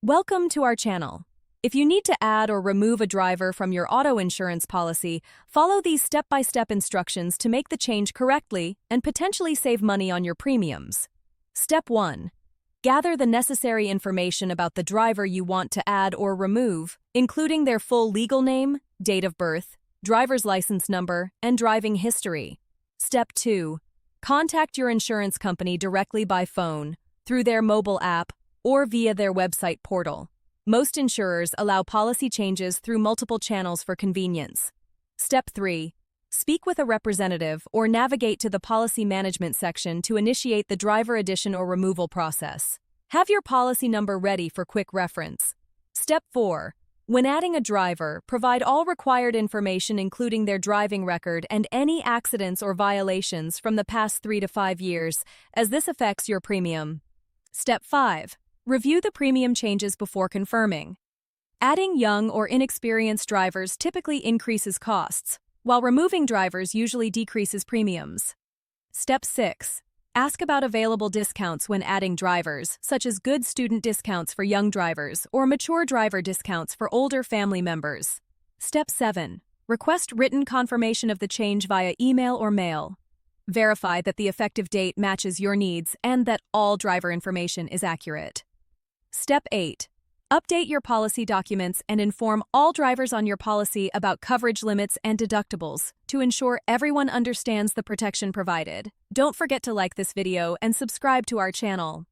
Welcome to our channel. If you need to add or remove a driver from your auto insurance policy, follow these step-by-step instructions to make the change correctly and potentially save money on your premiums. Step 1. Gather the necessary information about the driver you want to add or remove, including their full legal name, date of birth, driver's license number, and driving history. Step 2. Contact your insurance company directly by phone, through their mobile app, or via their website portal. Most insurers allow policy changes through multiple channels for convenience. Step 3. Speak with a representative or navigate to the policy management section to initiate the driver addition or removal process. Have your policy number ready for quick reference. Step 4. When adding a driver, provide all required information including their driving record and any accidents or violations from the past 3 to 5 years, as this affects your premium. Step 5. Review the premium changes before confirming. Adding young or inexperienced drivers typically increases costs, while removing drivers usually decreases premiums. Step 6. Ask about available discounts when adding drivers, such as good student discounts for young drivers or mature driver discounts for older family members. Step 7. Request written confirmation of the change via email or mail. Verify that the effective date matches your needs and that all driver information is accurate. Step 8. Update your policy documents and inform all drivers on your policy about coverage limits and deductibles to ensure everyone understands the protection provided. Don't forget to like this video and subscribe to our channel.